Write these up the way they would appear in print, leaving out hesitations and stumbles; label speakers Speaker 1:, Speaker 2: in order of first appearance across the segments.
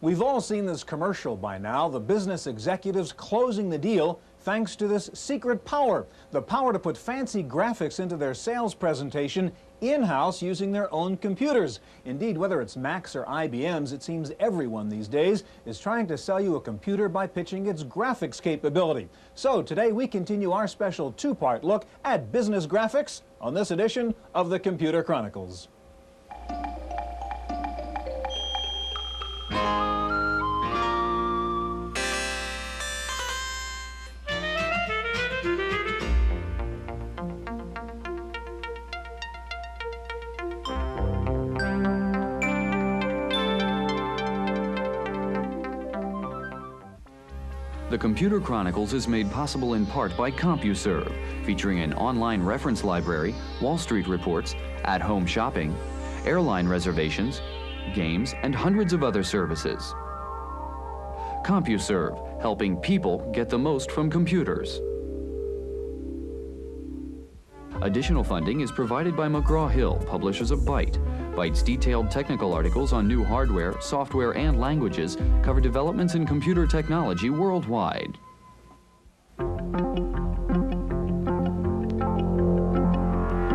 Speaker 1: We've all seen this commercial by now, the business executives closing the deal thanks to this secret power, the power to put fancy graphics into their sales presentation in-house using their own computers. Indeed, whether it's Macs or IBMs, it seems everyone these days is trying to sell you a computer by pitching its graphics capability. So today we continue our special two-part look at business graphics on this edition of the Computer Chronicles.
Speaker 2: The Computer Chronicles is made possible in part by CompuServe, featuring an online reference library, Wall Street reports, at-home shopping, airline reservations, games, and hundreds of other services. CompuServe, helping people get the most from computers. Additional funding is provided by McGraw-Hill, publishers of Byte. Byte's detailed technical articles on new hardware, software, and languages cover developments in computer technology worldwide.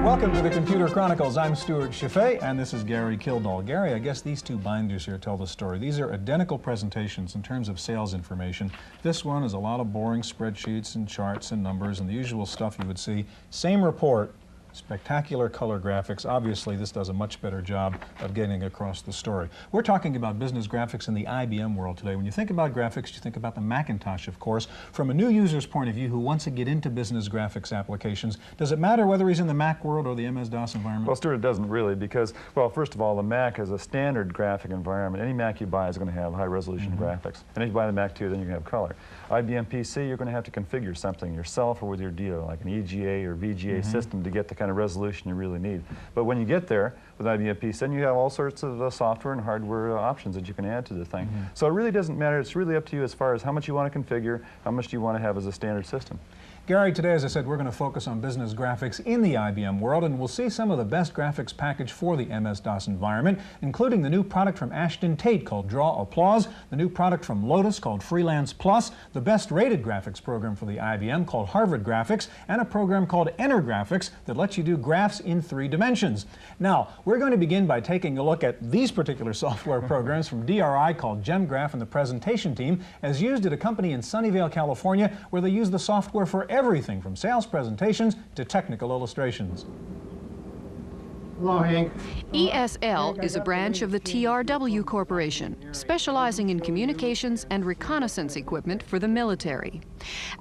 Speaker 1: Welcome to the Computer Chronicles. I'm Stuart Chaffee, and this is Gary Kildall. Gary, I guess these two binders here tell the story. These are identical presentations in terms of sales information. This one is a lot of boring spreadsheets and charts and numbers and the usual stuff you would see. Same report. Spectacular color graphics. Obviously, this does a much better job of getting across the story. We're talking about business graphics in the IBM world today. When you think about graphics, you think about the Macintosh, of course. From a new user's point of view who wants to get into business graphics applications, does it matter whether he's in the Mac world or the MS-DOS environment?
Speaker 3: Well, Stuart, it doesn't really because, well, first of all, the Mac is a standard graphic environment. Any Mac you buy is going to have high-resolution graphics. And if you buy the Mac 2, then you can have color. IBM PC, you're going to have to configure something yourself or with your dealer, like an EGA or VGA system to get the kind of resolution you really need. But when you get there with IBM PC, then you have all sorts of software and hardware options that you can add to the thing. So it really doesn't matter. It's really up to you as far as how much you want to configure, how much do you want to have as a standard system.
Speaker 1: Gary, today, as I said, we're going to focus on business graphics in the IBM world, and we'll see some of the best graphics packaged for the MS-DOS environment, including the new product from Ashton Tate called Draw Applause, the new product from Lotus called Freelance Plus, the best-rated graphics program for the IBM called Harvard Graphics, and a program called Enter Graphics that lets you do graphs in 3 dimensions. Now, we're going to begin by taking a look at these particular software programs from DRI called GemGraph, and the presentation team as used at a company in Sunnyvale, California, where they use the software for everything from sales presentations to technical illustrations.
Speaker 4: Hello, Hank.
Speaker 5: ESL is a branch of the TRW Corporation, specializing in communications and reconnaissance equipment for the military.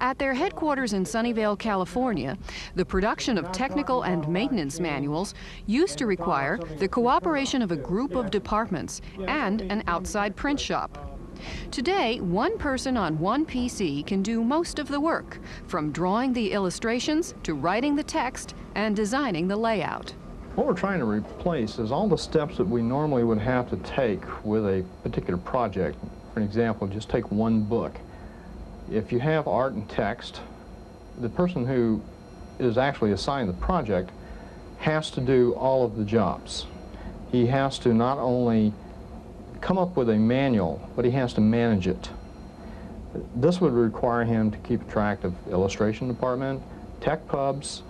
Speaker 5: At their headquarters in Sunnyvale, California, the production of technical and maintenance manuals used to require the cooperation of a group of departments and an outside print shop. Today, one person on one PC can do most of the work, from drawing the illustrations to writing the text and designing the layout.
Speaker 4: What we're trying to replace is all the steps that we normally would have to take with a particular project. For example, just take one book. If you have art and text, the person who is actually assigned the project has to do all of the jobs. He has to not only come up with a manual, but he has to manage it. This would require him to keep track of illustration department, tech pubs,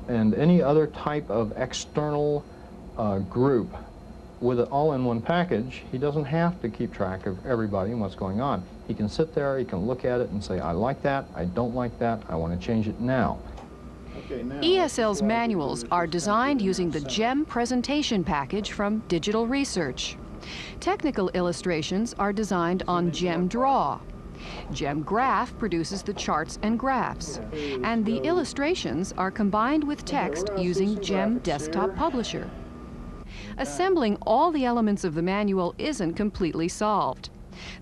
Speaker 4: and any other type of external group. With it all in one package, he doesn't have to keep track of everybody and what's going on. He can sit there, he can look at it and say, I like that, I don't like that, I want to change it now.
Speaker 5: ESL's manuals are designed using the GEM presentation package from Digital Research. Technical illustrations are designed on GemDraw. GemGraph produces the charts and graphs, and the illustrations are combined with text using Gem Desktop Publisher. Assembling all the elements of the manual isn't completely solved.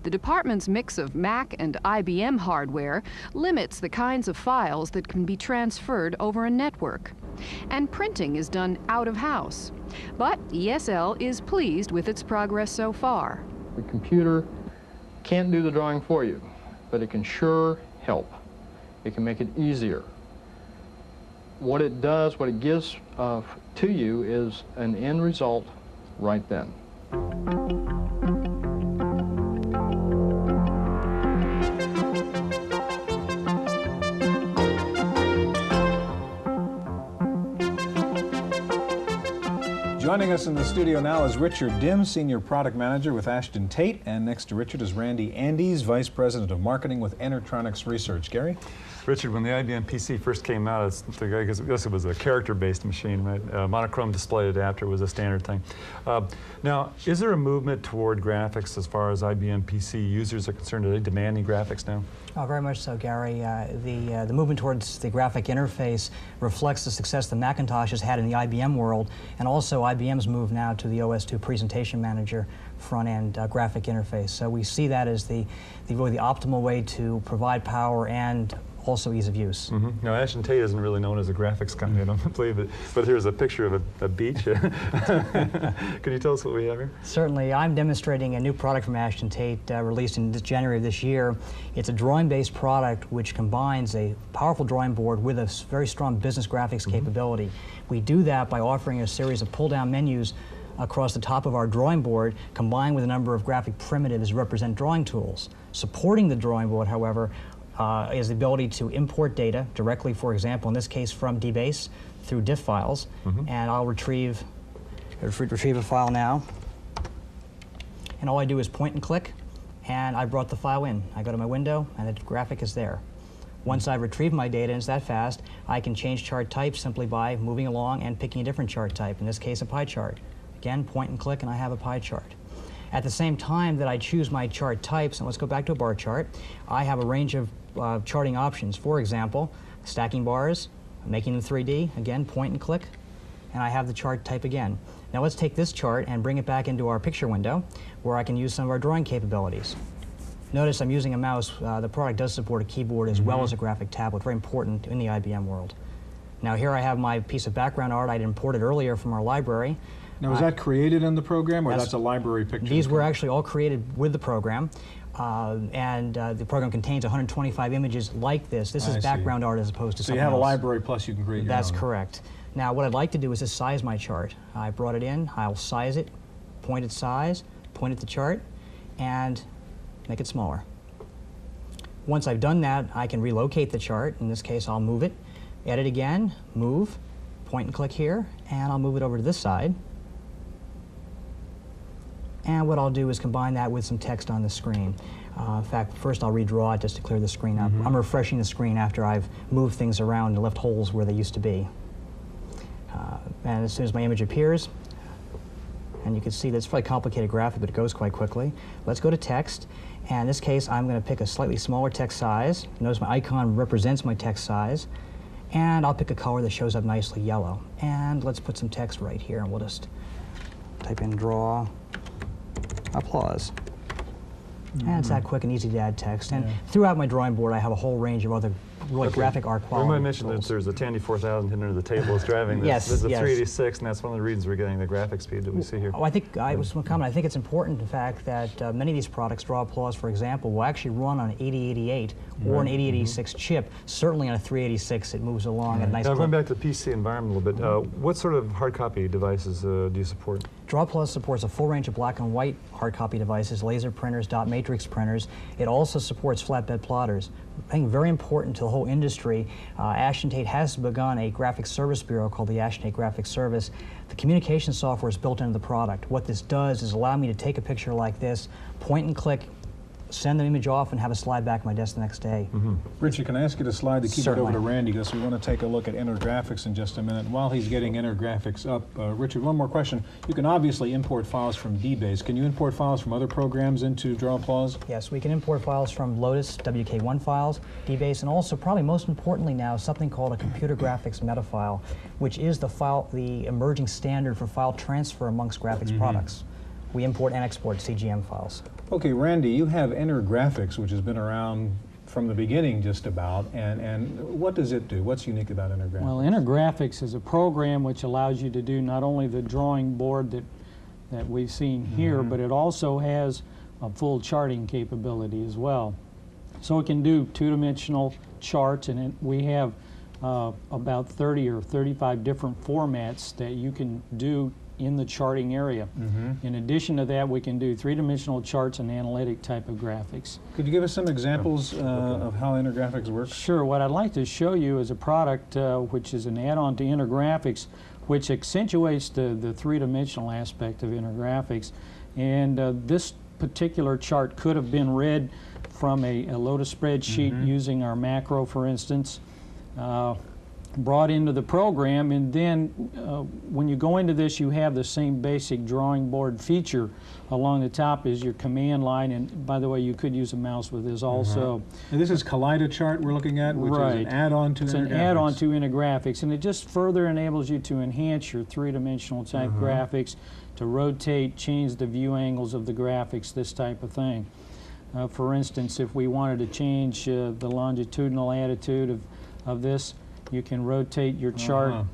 Speaker 5: The department's mix of Mac and IBM hardware limits the kinds of files that can be transferred over a network. And printing is done out of house. But ESL is pleased with its progress so far.
Speaker 4: The computer can't do the drawing for you, but it can sure help. It can make it easier. What it does, what it gives to you is an end result right then.
Speaker 1: Joining us in the studio now is Richard Dim, Senior Product Manager with Ashton Tate, and next to Richard is Randy Andes, Vice President of Marketing with Enertronics Research. Gary?
Speaker 3: Richard, when the IBM PC first came out, I guess it was a character-based machine, right? Monochrome display adapter was a standard thing. Now, is there a movement toward graphics as far as IBM PC users are concerned? Are they demanding graphics now?
Speaker 6: Oh, very much so, Gary. The movement towards the graphic interface reflects the success the Macintosh has had in the IBM world, and also IBM's move now to the OS2 Presentation Manager front-end graphic interface. So we see that as really the optimal way to provide power and also ease of use.
Speaker 3: Mm-hmm. Now, Ashton Tate isn't really known as a graphics company, I don't believe it, but here's a picture of a beach. Can you tell us what we have here?
Speaker 6: Certainly. I'm demonstrating a new product from Ashton Tate released in January of this year. It's a drawing-based product which combines a powerful drawing board with a very strong business graphics capability. We do that by offering a series of pull-down menus across the top of our drawing board, combined with a number of graphic primitives that represent drawing tools. Supporting the drawing board, however, is the ability to import data directly, for example, in this case from DBase through diff files, and I'll retrieve a file now, and all I do is point and click, and I brought the file in. I go to my window, and the graphic is there. Once I've retrieved my data, and it's that fast, I can change chart type simply by moving along and picking a different chart type, in this case a pie chart. Again, point and click, and I have a pie chart. At the same time that I choose my chart types, and let's go back to a bar chart, I have a range of charting options. For example, stacking bars, making them 3D, again, point and click, and I have the chart type again. Now let's take this chart and bring it back into our picture window where I can use some of our drawing capabilities. Notice I'm using a mouse. The product does support a keyboard as well as a graphic tablet, very important in the IBM world. Now here I have my piece of background art I'd imported earlier from our library.
Speaker 1: Now, was that created in the program, or that's a library picture?
Speaker 6: These were actually all created with the program, and the program contains 125 images like this. This is background art as opposed to something else.
Speaker 1: So you have a library plus you can create your own.
Speaker 6: That's correct. Now, what I'd like to do is just size my chart. I brought it in, I'll size it, point its size, point at the chart, and make it smaller. Once I've done that, I can relocate the chart. In this case, I'll move it, edit again, move, point and click here, and I'll move it over to this side. And what I'll do is combine that with some text on the screen. In fact, first I'll redraw it just to clear the screen up. I'm refreshing the screen after I've moved things around and left holes where they used to be. And as soon as my image appears, and you can see that it's a fairly complicated graphic, but it goes quite quickly. Let's go to text. And in this case, I'm going to pick a slightly smaller text size. Notice my icon represents my text size. And I'll pick a color that shows up nicely, yellow. And let's put some text right here, and we'll just type in draw applause. And it's that quick and easy to add text. And throughout my drawing board, I have a whole range of other really graphic art quality.
Speaker 3: We might mention that there's a Tandy 4000 hidden under the table is driving this.
Speaker 6: Yes,
Speaker 3: this is a
Speaker 6: yes.
Speaker 3: 386, and that's one of the reasons we're getting the graphic speed that we see here.
Speaker 6: Oh, I think I was going to comment. I think it's important, in fact, that many of these products, Draw Applause, for example, will actually run on an 8088 or an 8086 chip. Certainly on a 386, it moves along at a nice
Speaker 3: Now,
Speaker 6: clip.
Speaker 3: going back to the PC environment a little bit, what sort of hard copy devices do you support?
Speaker 6: Draw Plus supports a full range of black and white hard copy devices, laser printers, dot matrix printers. It also supports flatbed plotters. I think very important to the whole industry. Ashton Tate has begun a graphics service bureau called the Ashton Tate Graphics Service. The communication software is built into the product. What this does is allow me to take a picture like this, point and click, send the image off, and have a slide back to my desk the next day.
Speaker 1: Richard, can I ask you to slide to keep
Speaker 6: Certainly.
Speaker 1: it over to Randy, because we want to take a look at EnerGraphics in just a minute. While he's getting EnerGraphics up, Richard, one more question. You can obviously import files from DBase. Can you import files from other programs into Draw Applause?
Speaker 6: Yes, we can import files from Lotus, WK1 files, DBase, and also probably most importantly now, something called a computer graphics meta file, which is the emerging standard for file transfer amongst graphics products. We import and export CGM files.
Speaker 1: Okay, Randy, you have EnerGraphics, which has been around from the beginning just about, and what does it do? What's unique about EnerGraphics?
Speaker 7: Well, EnerGraphics is a program which allows you to do not only the drawing board that we've seen here, but it also has a full charting capability as well. So it can do two-dimensional charts, and we have about 30 or 35 different formats that you can do in the charting area. In addition to that, we can do three-dimensional charts and analytic type of graphics.
Speaker 1: Could you give us some examples of how EnerGraphics works?
Speaker 7: Sure. What I'd like to show you is a product which is an add-on to EnerGraphics, which accentuates the three-dimensional aspect of infographics. And this particular chart could have been read from a Lotus spreadsheet using our macro, for instance, brought into the program, and then when you go into this, you have the same basic drawing board feature. Along the top is your command line, and by the way, you could use a mouse with this also.
Speaker 1: And this is KaleidoChart we're looking at, which is an add-on to
Speaker 7: It's an add-on to Infographics, and it just further enables you to enhance your three-dimensional type graphics, to rotate, change the view angles of the graphics, this type of thing. For instance, if we wanted to change the longitudinal attitude of this, you can rotate your chart,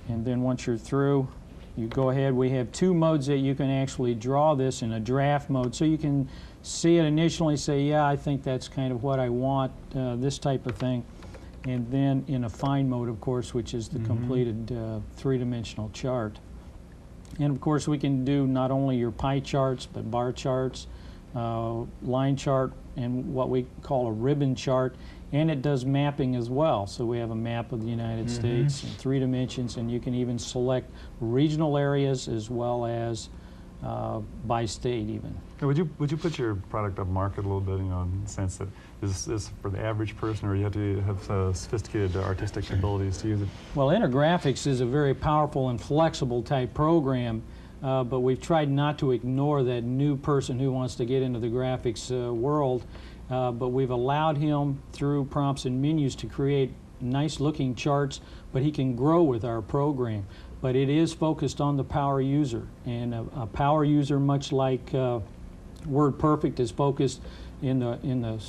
Speaker 7: and then once you're through, you go ahead. We have two modes that you can actually draw this in: a draft mode, so you can see it initially, say, yeah, I think that's kind of what I want, this type of thing, and then in a fine mode, of course, which is the completed three-dimensional chart. And of course, we can do not only your pie charts, but bar charts, line chart, and what we call a ribbon chart. And it does mapping as well. So we have a map of the United States in 3 dimensions, and you can even select regional areas as well as by state even.
Speaker 3: Now, would you put your product up market a little bit, in the sense that is for the average person, or you have to have sophisticated artistic abilities to use it? Well,
Speaker 7: Infographics is a very powerful and flexible type program, but we've tried not to ignore that new person who wants to get into the graphics world. But we've allowed him, through prompts and menus, to create nice looking charts, but he can grow with our program. But it is focused on the power user, and a power user, much like WordPerfect is focused in the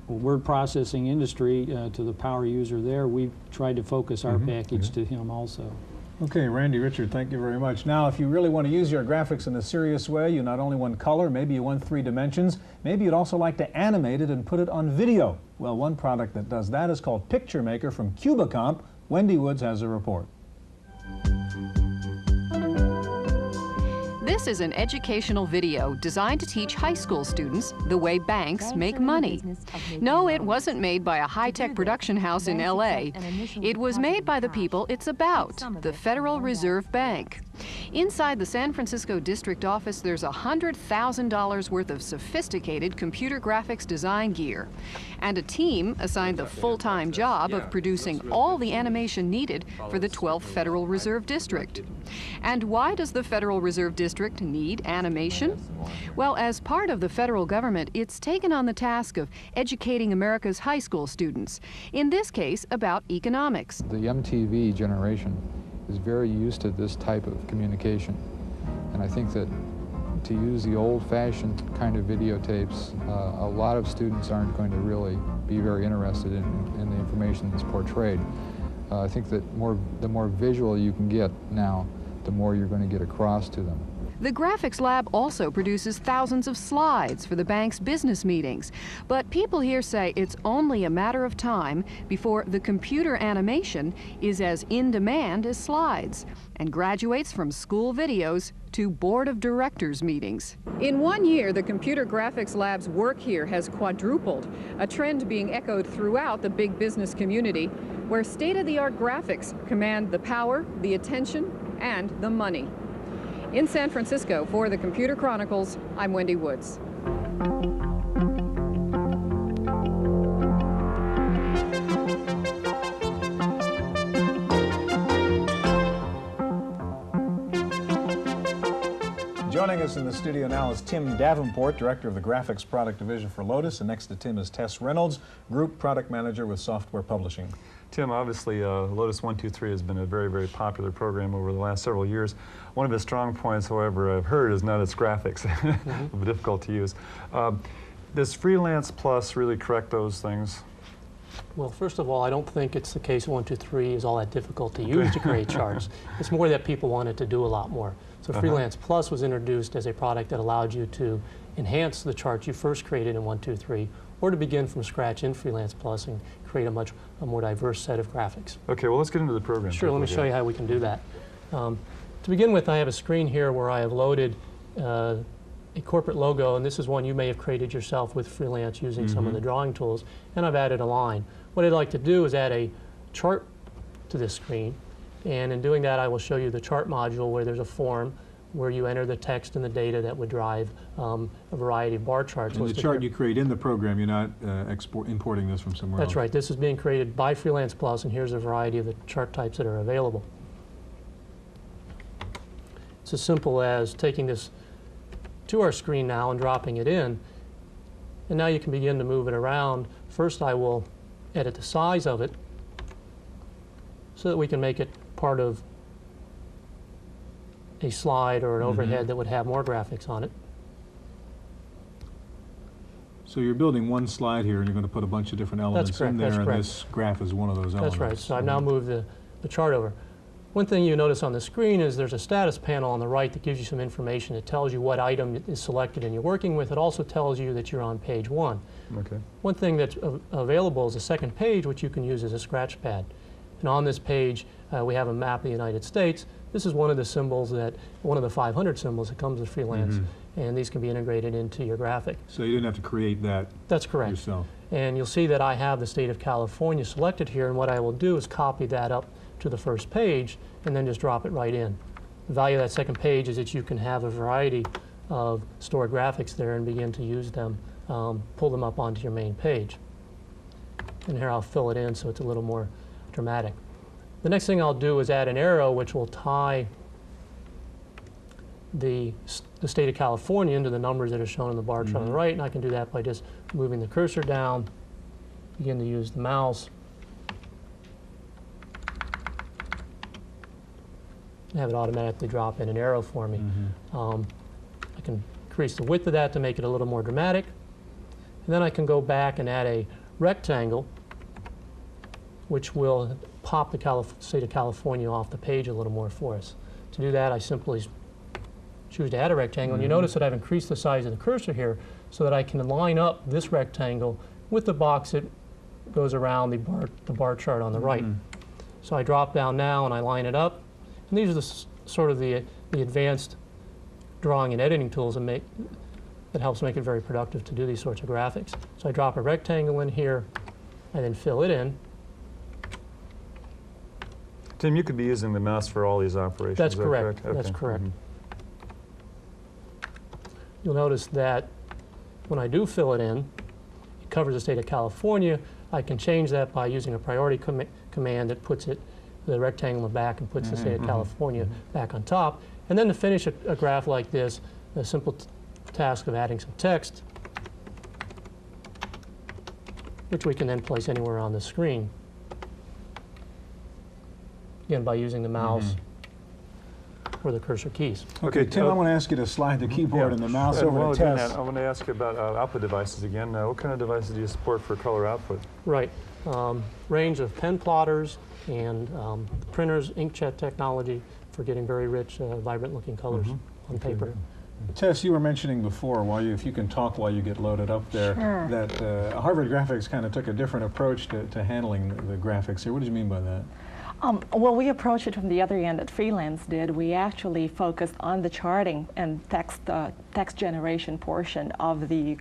Speaker 7: word processing industry to the power user there. We've tried to focus our package to him also.
Speaker 1: Okay, Randy, Richard, thank you very much. Now, if you really want to use your graphics in a serious way, you not only want color, maybe you want 3 dimensions, maybe you'd also like to animate it and put it on video. Well, one product that does that is called Picture Maker from Cubicomp. Wendy Woods has a report.
Speaker 5: This is an educational video designed to teach high school students the way banks make money. No, it wasn't made by a high-tech production house in LA. It was made by the people it's about, the Federal Reserve Bank. Inside the San Francisco district office, there's $100,000 worth of sophisticated computer graphics design gear, and a team assigned the full-time job of producing all the animation needed for the 12th Federal Reserve District. And why does the Federal Reserve District need animation? Well, as part of the federal government, it's taken on the task of educating America's high school students, in this case about economics.
Speaker 8: The MTV generation is very used to this type of communication, and I think that to use the old-fashioned kind of videotapes, a lot of students aren't going to really be very interested in the information that's portrayed. I think that the more visual you can get now, the more you're going to get across to them.
Speaker 5: The Graphics Lab also produces thousands of slides for the bank's business meetings. But people here say it's only a matter of time before the computer animation is as in demand as slides and graduates from school videos to board of directors meetings. In 1 year, the Computer Graphics Lab's work here has quadrupled, a trend being echoed throughout the big business community, where state-of-the-art graphics command the power, the attention, and the money. In San Francisco, for the Computer Chronicles, I'm Wendy Woods.
Speaker 1: Joining us in the studio now is Tim Davenport, Director of the Graphics Product Division for Lotus, and next to Tim is Tess Reynolds, Group Product Manager with Software Publishing.
Speaker 3: Tim, obviously Lotus 1-2-3 has been a very, very popular program over the last several years. One of its strong points, however, I've heard, is not its graphics. Difficult to use. Does Freelance Plus really correct those things?
Speaker 9: Well, first of all, I don't think it's the case 1-2-3 is all that difficult to use to create charts. It's more that people wanted to do a lot more. So Freelance Plus was introduced as a product that allowed you to enhance the charts you first created in 1-2-3, or to begin from scratch in Freelance Plus and create a more diverse set of graphics.
Speaker 3: Okay, well, let's get into the program.
Speaker 9: Sure, let me show you how we can do that. To begin with, I have a screen here where I have loaded a corporate logo, and this is one you may have created yourself with Freelance using some of the drawing tools, and I've added a line. What I'd like to do is add a chart to this screen, And in doing that, I will show you the chart module where there's a form where you enter the text and the data that would drive a variety of bar charts.
Speaker 1: And the chart you create in the program, you're not importing this from somewhere else?
Speaker 9: That's right. This is being created by Freelance Plus, and here's a variety of the chart types that are available. It's as simple as taking this to our screen now and dropping it in. And now you can begin to move it around. First, I will edit the size of it so that we can make it part of a slide or an overhead that would have more graphics on it.
Speaker 1: So you're building one slide here, and you're going to put a bunch of different elements in there, and this graph is one of those elements.
Speaker 9: That's right. So I've now moved the chart over. One thing you notice on the screen is there's a status panel on the right that gives you some information. It tells you what item is selected and you're working with. It also tells you that you're on page 1.
Speaker 3: Okay.
Speaker 9: One thing that's available is a second page, which you can use as a scratch pad. And on this page, we have a map of the United States. This is one of the symbols one of the 500 symbols that comes with Freelance, and these can be integrated into your graphic.
Speaker 1: So you didn't have to create that
Speaker 9: That's correct.
Speaker 1: yourself.
Speaker 9: And you'll see that I have the state of California selected here, and what I will do is copy that up to the first page and then just drop it right in. The value of that second page is that you can have a variety of stored graphics there and begin to use them, pull them up onto your main page. And here I'll fill it in so it's a little more dramatic. The next thing I'll do is add an arrow which will tie the state of California into the numbers that are shown in the bar chart on the right, and I can do that by just moving the cursor down, begin to use the mouse, and have it automatically drop in an arrow for me. I can increase the width of that to make it a little more dramatic, and then I can go back and add a rectangle which will pop the state of California off the page a little more for us. To do that, I simply choose to add a rectangle, and you notice that I've increased the size of the cursor here so that I can line up this rectangle with the box that goes around the bar chart on the right. So I drop down now and I line it up, and these are sort of the advanced drawing and editing tools that helps make it very productive to do these sorts of graphics. So I drop a rectangle in here, I then fill it in.
Speaker 3: Tim, you could be using the mouse for all these operations.
Speaker 9: That's
Speaker 3: is that
Speaker 9: correct.
Speaker 3: Okay.
Speaker 9: That's correct. You'll notice that when I do fill it in, it covers the state of California. I can change that by using a priority command that puts the rectangle in the back and puts the state of California back on top. And then to finish a graph like this, a simple task of adding some text, which we can then place anywhere on the screen. Again, by using the mouse or the cursor keys.
Speaker 1: Okay, Tim, I want to ask you to slide the keyboard and the mouse over to Tess.
Speaker 3: I want to ask you about output devices again. What kind of devices do you support for color output?
Speaker 9: Right. Range of pen plotters and printers, inkjet technology for getting very rich, vibrant-looking colors on paper.
Speaker 1: Tess, you were mentioning before, if you can talk while you get loaded up there, that Harvard Graphics kind of took a different approach to handling the graphics here. What did you mean by that?
Speaker 10: Well, we approached it from the other end that Freelance did. We actually focused on the charting and text generation portion of the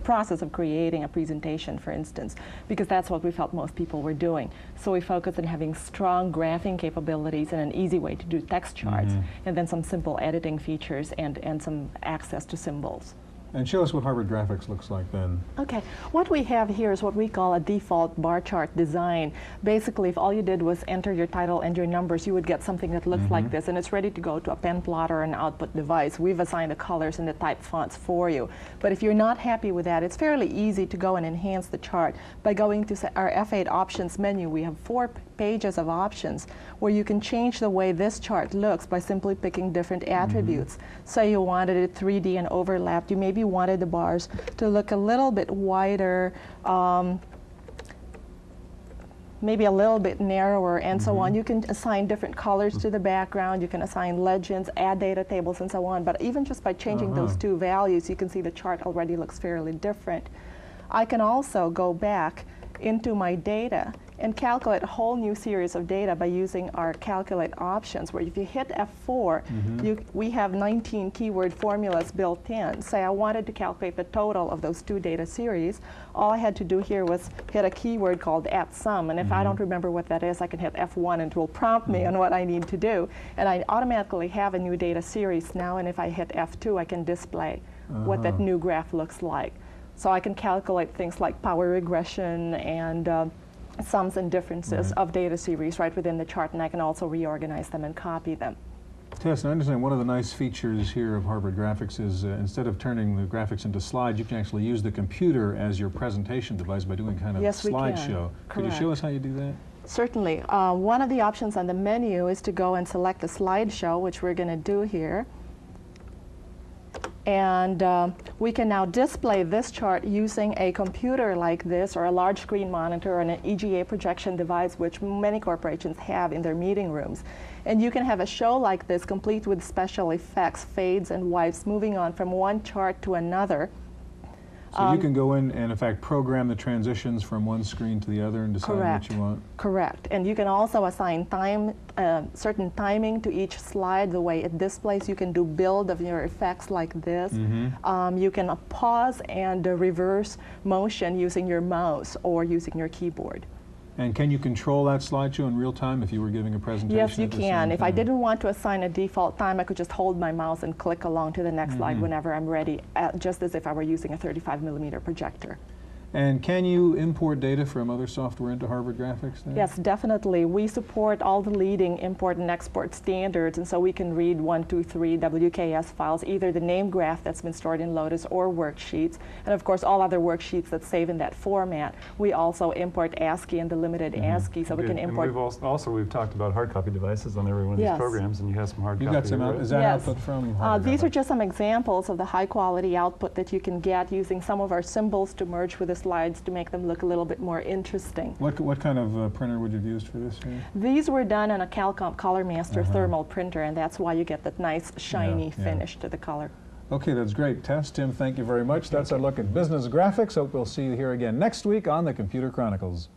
Speaker 10: process of creating a presentation, for instance, because that's what we felt most people were doing. So we focused on having strong graphing capabilities and an easy way to do text charts, and then some simple editing features and some access to symbols.
Speaker 1: And show us what Harvard Graphics looks like then.
Speaker 10: Okay, what we have here is what we call a default bar chart design. Basically, if all you did was enter your title and your numbers, you would get something that looks like this, and it's ready to go to a pen plotter or an output device. We've assigned the colors and the type fonts for you. But if you're not happy with that, it's fairly easy to go and enhance the chart by going to our F8 options menu. We have 4 pages of options where you can change the way this chart looks by simply picking different attributes. Say you wanted it 3D and overlapped. You maybe wanted the bars to look a little bit wider, maybe a little bit narrower, and so on. You can assign different colors to the background. You can assign legends, add data tables, and so on. But even just by changing those 2 values, you can see the chart already looks fairly different. I can also go back into my data and calculate a whole new series of data by using our calculate options, where if you hit F4, we have 19 keyword formulas built in. Say I wanted to calculate the total of those two data series, all I had to do here was hit a keyword called @sum, and if I don't remember what that is, I can hit F1 and it will prompt me on what I need to do, and I automatically have a new data series now, and if I hit F2, I can display what that new graph looks like. So I can calculate things like power regression and sums and differences of data series right within the chart, and I can also reorganize them and copy them.
Speaker 1: Tess, I understand one of the nice features here of Harvard Graphics is instead of turning the graphics into slides, you can actually use the computer as your presentation device by doing kind of
Speaker 10: Yes, we can.
Speaker 1: slideshow. Could you show us how you do that?
Speaker 10: Certainly. One of the options on the menu is to go and select a slideshow, which we're going to do here. And we can now display this chart using a computer like this, or a large screen monitor, and an EGA projection device, which many corporations have in their meeting rooms. And you can have a show like this, complete with special effects, fades and wipes, moving on from one chart to another.
Speaker 1: So you can go in and, in fact, program the transitions from one screen to the other and decide what you want? Correct.
Speaker 10: And you can also assign certain timing to each slide, the way it displays. You can do build of your effects like this. You can pause and reverse motion using your mouse or using your keyboard.
Speaker 1: And can you control that slideshow in real time if you were giving a presentation?
Speaker 10: Yes, you can. If I didn't want to assign a default time, I could just hold my mouse and click along to the next slide whenever I'm ready, just as if I were using a 35mm projector.
Speaker 1: And can you import data from other software into Harvard Graphics then?
Speaker 10: Yes, definitely. We support all the leading import and export standards, and so we can read 1, 2, 3 WKS files, either the name graph that's been stored in Lotus or worksheets, and of course all other worksheets that save in that format. We also import ASCII and delimited ASCII, so we can import.
Speaker 3: And we've talked about hard copy devices on every one of these programs, and you have some hard copy.
Speaker 1: You got some is that output from Harvard
Speaker 10: These
Speaker 1: Graphics?
Speaker 10: are just some examples of the high quality output that you can get using some of our symbols to merge with the slides to make them look a little bit more interesting.
Speaker 1: What kind of printer would you have used for this here?
Speaker 10: These were done on a CalComp ColorMaster thermal printer, and that's why you get that nice shiny finish to the color.
Speaker 1: Okay, that's great. Tess, Tim, thank you very much. That's our look at business graphics. Hope we'll see you here again next week on the Computer Chronicles.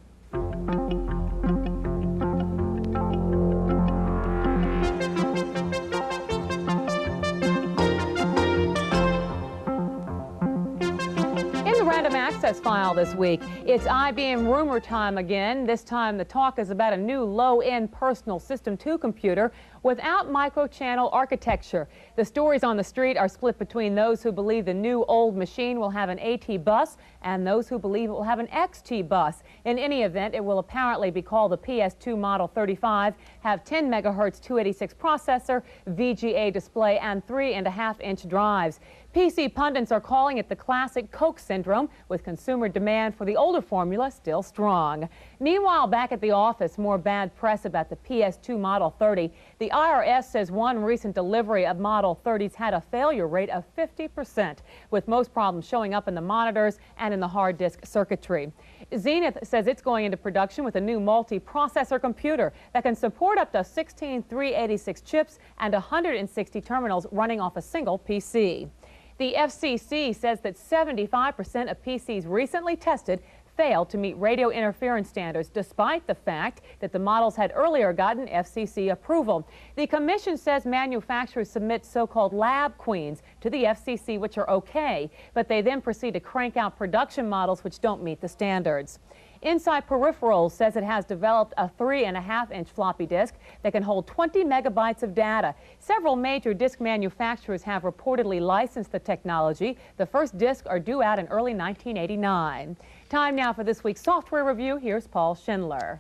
Speaker 11: Access file this week. It's IBM rumor time again. This time the talk is about a new low-end personal System 2 computer without microchannel architecture. The stories on the street are split between those who believe the new old machine will have an AT bus and those who believe it will have an XT bus. In any event, it will apparently be called the PS2 Model 35, have 10 MHz 286 processor, VGA display, and 3.5-inch drives. PC pundits are calling it the classic Coke syndrome, with consumer demand for the older formula still strong. Meanwhile, back at the office, more bad press about the PS2 Model 30. The IRS says one recent delivery of Model 30s had a failure rate of 50%, with most problems showing up in the monitors and in the hard disk circuitry. Zenith says it's going into production with a new multi-processor computer that can support up to 16 386 chips and 160 terminals running off a single PC. The FCC says that 75% of PCs recently tested failed to meet radio interference standards, despite the fact that the models had earlier gotten FCC approval. The commission says manufacturers submit so-called lab queens to the FCC, which are okay, but they then proceed to crank out production models which don't meet the standards. Inside Peripherals says it has developed a 3.5-inch floppy disk that can hold 20 megabytes of data. Several major disk manufacturers have reportedly licensed the technology. The first disks are due out in early 1989. Time now for this week's software review. Here's Paul Schindler.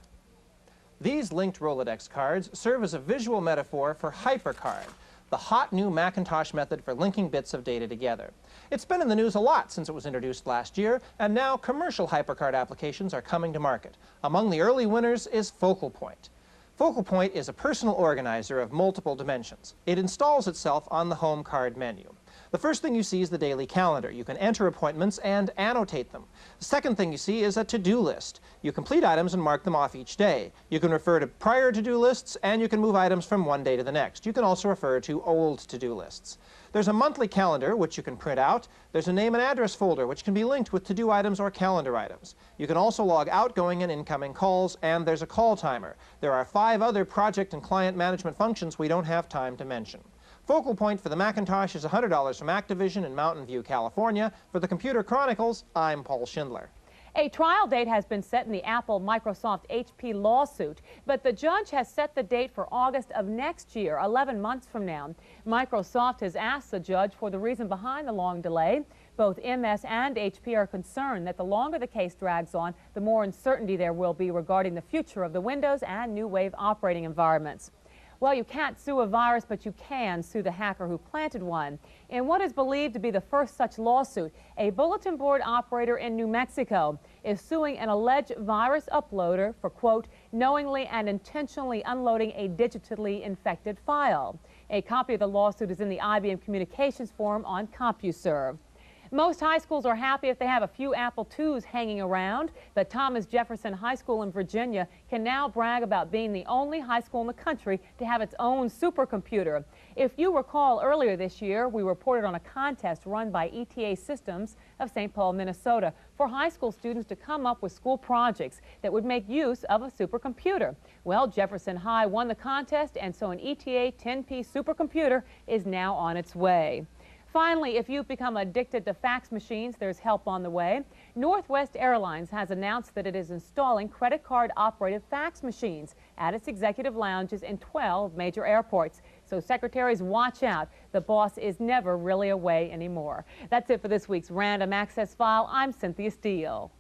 Speaker 12: These linked Rolodex cards serve as a visual metaphor for HyperCard, the hot new Macintosh method for linking bits of data together. It's been in the news a lot since it was introduced last year, and now commercial HyperCard applications are coming to market. Among the early winners is Focal Point. Focal Point is a personal organizer of multiple dimensions. It installs itself on the home card menu. The first thing you see is the daily calendar. You can enter appointments and annotate them. The second thing you see is a to-do list. You complete items and mark them off each day. You can refer to prior to-do lists, and you can move items from one day to the next. You can also refer to old to-do lists. There's a monthly calendar, which you can print out. There's a name and address folder, which can be linked with to-do items or calendar items. You can also log outgoing and incoming calls, and there's a call timer. There are 5 other project and client management functions we don't have time to mention. Focal point for the Macintosh is $100 from Activision in Mountain View, California. For the Computer Chronicles, I'm Paul Schindler.
Speaker 11: A trial date has been set in the Apple, Microsoft, HP lawsuit, but the judge has set the date for August of next year, 11 months from now. Microsoft has asked the judge for the reason behind the long delay. Both MS and HP are concerned that the longer the case drags on, the more uncertainty there will be regarding the future of the Windows and New Wave operating environments. Well, you can't sue a virus, but you can sue the hacker who planted one. In what is believed to be the first such lawsuit, a bulletin board operator in New Mexico is suing an alleged virus uploader for, quote, knowingly and intentionally unloading a digitally infected file. A copy of the lawsuit is in the IBM Communications Forum on CompuServe. Most high schools are happy if they have a few Apple IIs hanging around, but Thomas Jefferson High School in Virginia can now brag about being the only high school in the country to have its own supercomputer. If you recall, earlier this year, we reported on a contest run by ETA Systems of St. Paul, Minnesota, for high school students to come up with school projects that would make use of a supercomputer. Well, Jefferson High won the contest, and so an ETA 10P supercomputer is now on its way. Finally, if you've become addicted to fax machines, there's help on the way. Northwest Airlines has announced that it is installing credit card-operated fax machines at its executive lounges in 12 major airports. So secretaries, watch out. The boss is never really away anymore. That's it for this week's Random Access File. I'm Cynthia Steele.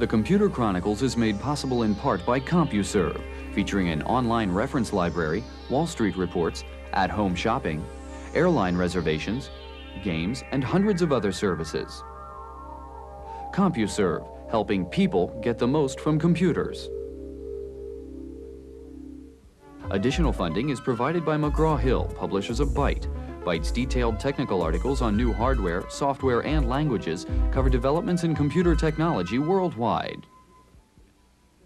Speaker 2: The Computer Chronicles is made possible in part by CompuServe, featuring an online reference library, Wall Street reports, at-home shopping, airline reservations, games, and hundreds of other services. CompuServe, helping people get the most from computers. Additional funding is provided by McGraw-Hill, publishers of Byte. Byte's detailed technical articles on new hardware, software, and languages cover developments in computer technology worldwide.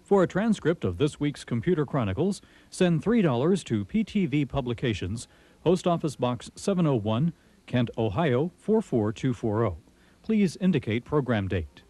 Speaker 13: For a transcript of this week's Computer Chronicles, send $3 to PTV Publications, Post Office Box 701, Kent, Ohio 44240. Please indicate program date.